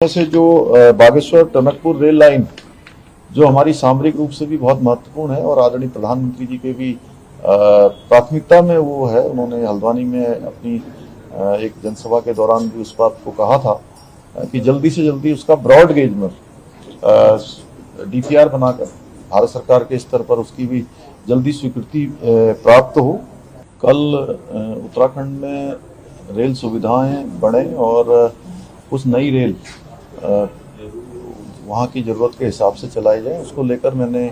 से जो Bageshwar Tanakpur rail line जो हमारी सामरिक रूप से भी बहुत महत्वपूर्ण है और आदरणीय प्रधानमंत्री जी के भी प्राथमिकता में वो है। उन्होंने हल्द्वानी में अपनी एक जनसभा के दौरान भी उस बात को कहा था कि जल्दी से जल्दी उसका ब्रॉड गेज में डीपीआर बनाकर भारत सरकार के स्तर पर उसकी भी जल्दी स्वीकृति प्राप्त हो। कल उत्तराखंड में रेल सुविधाएं बढ़े और उस नई रेल वहाँ की ज़रूरत के हिसाब से चलाई जाए, उसको लेकर मैंने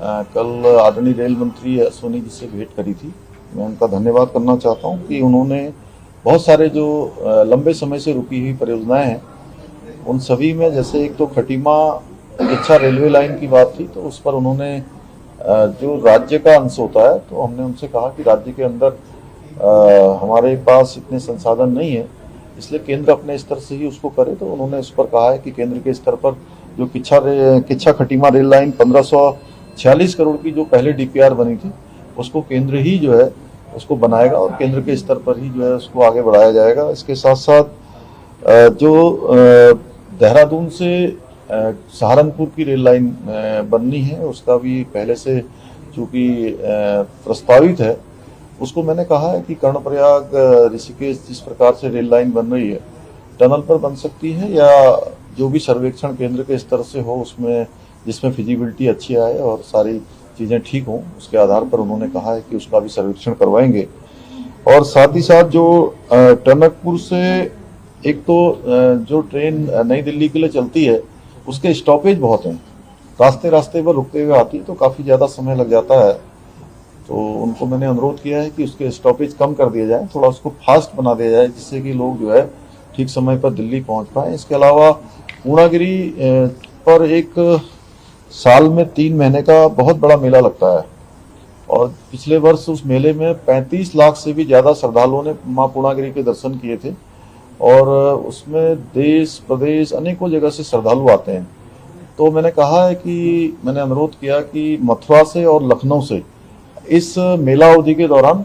कल आदरणीय रेल मंत्री अश्विनी जी से भेंट करी थी। मैं उनका धन्यवाद करना चाहता हूँ कि उन्होंने बहुत सारे जो लंबे समय से रुकी हुई परियोजनाएं हैं उन सभी में, जैसे एक तो खटीमा किच्छा रेलवे लाइन की बात थी, तो उस पर उन्होंने जो राज्य का अंश होता है, तो हमने उनसे कहा कि राज्य के अंदर हमारे पास इतने संसाधन नहीं है, इसलिए केंद्र अपने स्तर से ही उसको करे। तो उन्होंने इस पर कहा है कि केंद्र के स्तर पर जो किच्छा खटीमा रेल लाइन 1546 करोड़ की जो पहले डीपीआर बनी थी उसको केंद्र ही जो है उसको बनाएगा और केंद्र के स्तर पर ही जो है उसको आगे बढ़ाया जाएगा। इसके साथ साथ जो देहरादून से सहारनपुर की रेल लाइन बननी है उसका भी पहले से चूँकि प्रस्तावित है, उसको मैंने कहा है कि कर्णप्रयाग ऋषिकेश जिस प्रकार से रेल लाइन बन रही है टनल पर बन सकती है या जो भी सर्वेक्षण केंद्र के स्तर से हो उसमें जिसमें फिजिबिलिटी अच्छी आए और सारी चीज़ें ठीक हों, उसके आधार पर उन्होंने कहा है कि उसका भी सर्वेक्षण करवाएंगे। और साथ ही साथ जो टनकपुर से एक तो जो ट्रेन नई दिल्ली के लिए चलती है उसके स्टॉपेज बहुत हैं, रास्ते पर रुकते हुए आती है तो काफ़ी ज़्यादा समय लग जाता है। तो उनको मैंने अनुरोध किया है कि उसके स्टॉपेज कम कर दिया जाए, थोड़ा उसको फास्ट बना दिया जाए जिससे कि लोग जो है ठीक समय पर दिल्ली पहुंच पाएँ। इसके अलावा पूर्णागिरी पर एक साल में 3 महीने का बहुत बड़ा मेला लगता है और पिछले वर्ष उस मेले में 35 लाख से भी ज़्यादा श्रद्धालुओं ने माँ पूर्णागिरी के दर्शन किए थे और उसमें देश प्रदेश अनेकों जगह से श्रद्धालु आते हैं। तो मैंने कहा है कि मैंने अनुरोध किया कि मथुरा से और लखनऊ से इस मेला अवधि के दौरान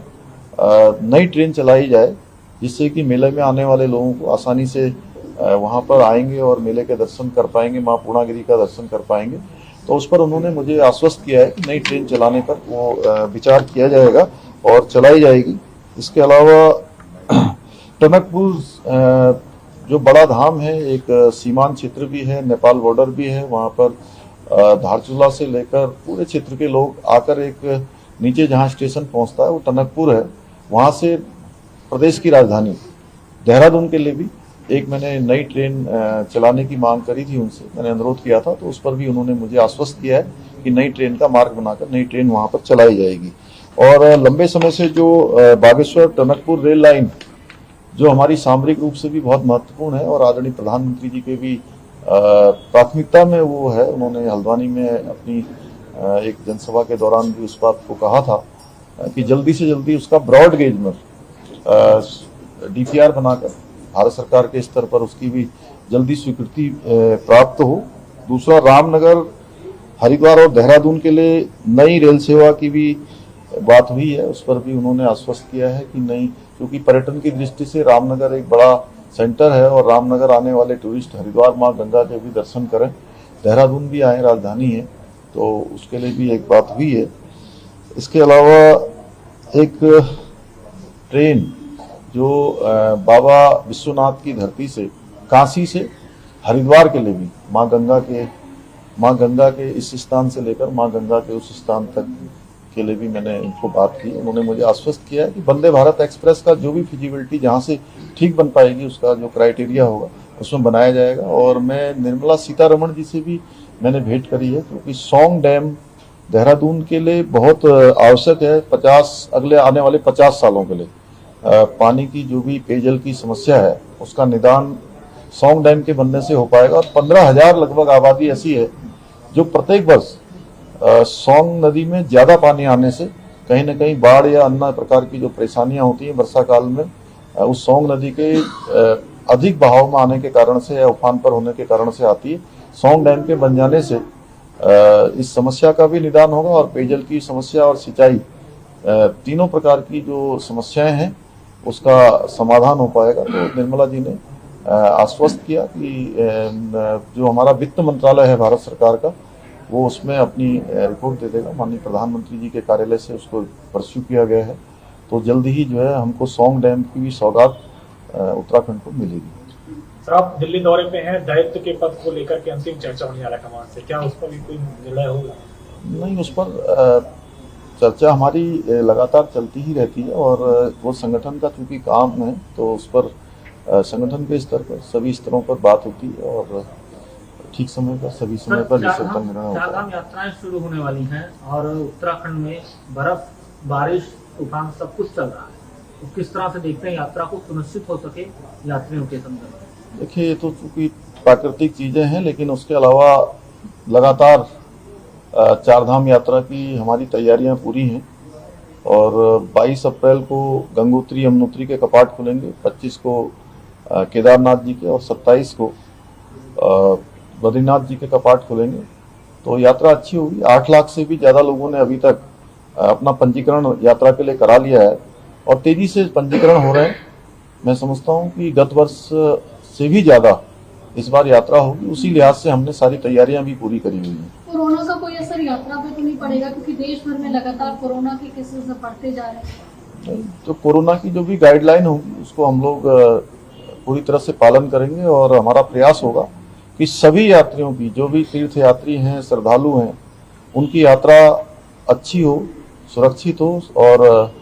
नई ट्रेन चलाई जाए जिससे कि मेले में आने वाले लोगों को आसानी से वहां पर आएंगे और मेले के दर्शन कर पाएंगे, माँ पूर्णागिरी का दर्शन कर पाएंगे। तो उस पर उन्होंने मुझे आश्वस्त किया है कि नई ट्रेन चलाने पर वो विचार किया जाएगा और चलाई जाएगी। इसके अलावा टनकपुर जो बड़ा धाम है, एक सीमांत क्षेत्र भी है, नेपाल बॉर्डर भी है, वहाँ पर धारचूला से लेकर पूरे क्षेत्र के लोग आकर एक नीचे जहाँ स्टेशन पहुँचता है वो टनकपुर है, वहाँ से प्रदेश की राजधानी देहरादून के लिए भी एक मैंने नई ट्रेन चलाने की मांग करी थी, उनसे मैंने अनुरोध किया था, तो उस पर भी उन्होंने मुझे आश्वस्त किया है कि नई ट्रेन का मार्ग बनाकर नई ट्रेन वहाँ पर चलाई जाएगी। और लंबे समय से जो बागेश्वर टनकपुर रेल लाइन जो हमारी सामरिक रूप से भी बहुत महत्वपूर्ण है और आदरणीय प्रधानमंत्री जी के भी प्राथमिकता में वो है। उन्होंने हल्द्वानी में अपनी एक जनसभा के दौरान भी उस बात को कहा था कि जल्दी से जल्दी उसका ब्रॉड गेज में डीपीआर बनाकर भारत सरकार के स्तर पर उसकी भी जल्दी स्वीकृति प्राप्त हो। दूसरा, रामनगर हरिद्वार और देहरादून के लिए नई रेल सेवा की भी बात हुई है, उस पर भी उन्होंने आश्वस्त किया है कि नहीं, क्योंकि पर्यटन की दृष्टि से रामनगर एक बड़ा सेंटर है और रामनगर आने वाले टूरिस्ट हरिद्वार माँ गंगा के भी दर्शन करें, देहरादून भी आए, राजधानी है, तो उसके लिए भी एक बात हुई है। इसके अलावा एक ट्रेन जो बाबा विश्वनाथ की धरती से काशी से हरिद्वार के लिए भी माँ गंगा के इस स्थान से लेकर माँ गंगा के उस स्थान तक के लिए भी मैंने इनको बात की। उन्होंने मुझे आश्वस्त किया है कि वंदे भारत एक्सप्रेस का जो भी फिजिबिलिटी जहाँ से ठीक बन पाएगी उसका जो क्राइटेरिया होगा उसमें बनाया जाएगा। और मैं निर्मला सीतारमण जी से भी मैंने भेंट करी है, क्योंकि सौंग डैम देहरादून के लिए बहुत आवश्यक है। अगले आने वाले 50 सालों के लिए पानी की जो भी पेयजल की समस्या है उसका निदान सौंग डैम के बनने से हो पाएगा। और 15,000 लगभग आबादी ऐसी है जो प्रत्येक वर्ष सौंग नदी में ज़्यादा पानी आने से कहीं ना कहीं बाढ़ या अन्य प्रकार की जो परेशानियां होती हैं वर्षा काल में उस सौंग नदी के अधिक बहाव में आने के कारण से या उफान पर होने के कारण से आती है। सौंग डैम के बन जाने से इस समस्या का भी निदान होगा और पेयजल की समस्या और सिंचाई तीनों प्रकार की जो समस्याएं हैं उसका समाधान हो पाएगा। तो निर्मला जी ने आश्वस्त किया कि जो हमारा वित्त मंत्रालय है भारत सरकार का, वो उसमें अपनी रिपोर्ट दे देगा। माननीय प्रधानमंत्री जी के कार्यालय से उसको परस्यू किया गया है, तो जल्द ही जो है हमको सौंग डैम की भी सौगात उत्तराखंड को मिलेगी। सर, आप दिल्ली दौरे पे हैं, दायित्व के पद को लेकर के अंतिम चर्चा होने वाला कमान से, क्या उस पर भी कोई निर्णय होगा? नहीं, उस पर चर्चा हमारी लगातार चलती ही रहती है, और वो संगठन का चूंकि काम है तो उस पर संगठन के स्तर पर सभी स्तरों पर बात होती है, और ठीक समय पर सभी समय पर निश्चित निर्णय होता है। चारधाम यात्राएं शुरू होने वाली हैं और उत्तराखंड में बर्फ, बारिश, तूफान सब कुछ चल रहा है, तो किस तरह से देखते हैं यात्रा को सुनिश्चित हो सके यात्रियों के संदर्भ में? देखिए, ये तो चूंकि प्राकृतिक चीजें हैं, लेकिन उसके अलावा लगातार चारधाम यात्रा की हमारी तैयारियां पूरी हैं, और 22 अप्रैल को गंगोत्री यमुनोत्री के कपाट खुलेंगे, 25 को केदारनाथ जी के, और 27 को बद्रीनाथ जी के कपाट खुलेंगे। तो यात्रा अच्छी होगी। 8 लाख से भी ज़्यादा लोगों ने अभी तक अपना पंजीकरण यात्रा के लिए करा लिया है, और तेजी से पंजीकरण हो रहे हैं। मैं समझता हूं कि गत वर्ष से भी ज़्यादा इस बार यात्रा होगी। उसी लिहाज से हमने सारी तैयारियां भी पूरी करी हुई हैं। कोरोना का कोई असर यात्रा पे तो नहीं पड़ेगा, क्योंकि देश भर में लगातार कोरोना के केसेस बढ़ते जा रहे हैं? तो कोरोना की जो भी गाइडलाइन होगी उसको हम लोग पूरी तरह से पालन करेंगे, और हमारा प्रयास होगा कि सभी यात्रियों की, जो भी तीर्थ यात्री हैं, श्रद्धालु हैं, उनकी यात्रा अच्छी हो, सुरक्षित हो, और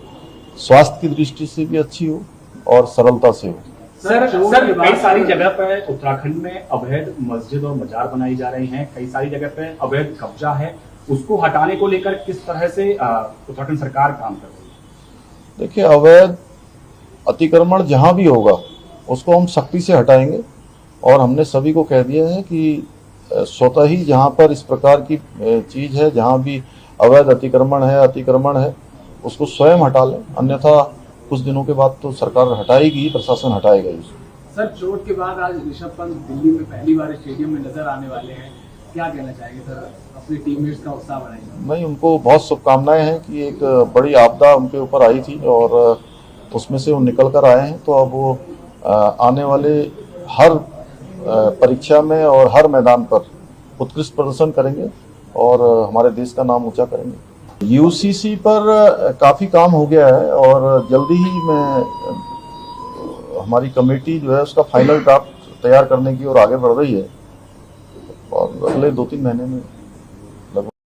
स्वास्थ्य की दृष्टि से भी अच्छी हो और सरलता से हो। सर कई सारी जगह पर उत्तराखंड में अवैध मस्जिद और मजार बनाई जा रही हैं, कई सारी जगह पे अवैध कब्जा है, उसको हटाने को लेकर किस तरह से उत्तराखंड सरकार काम कर रही है? देखिए, अवैध अतिक्रमण जहां भी होगा उसको हम सख्ती से हटाएंगे, और हमने सभी को कह दिया है कि स्वतः ही जहां पर इस प्रकार की चीज है, जहां भी अवैध अतिक्रमण है, उसको स्वयं हटा लें, अन्यथा कुछ दिनों के बाद तो सरकार हटाएगी, प्रशासन हटाएगा ही। सर, चोट के बाद आज ऋषभ पंत दिल्ली में पहली बार स्टेडियम में नजर आने वाले हैं, क्या कहना चाहेंगे सर? अपने टीममेट्स का उत्साह बढ़ाएंगे? नहीं, उनको बहुत शुभकामनाएं हैं कि एक बड़ी आपदा उनके ऊपर आई थी, और उसमें से वो निकल कर आए हैं। तो अब वो आने वाले हर परीक्षा में और हर मैदान पर उत्कृष्ट प्रदर्शन करेंगे, और हमारे देश का नाम ऊंचा करेंगे। यूसीसी पर काफ़ी काम हो गया है, और जल्दी ही हमारी कमेटी जो है उसका फाइनल ड्राफ्ट तैयार करने की ओर आगे बढ़ रही है, और अगले 2-3 महीने में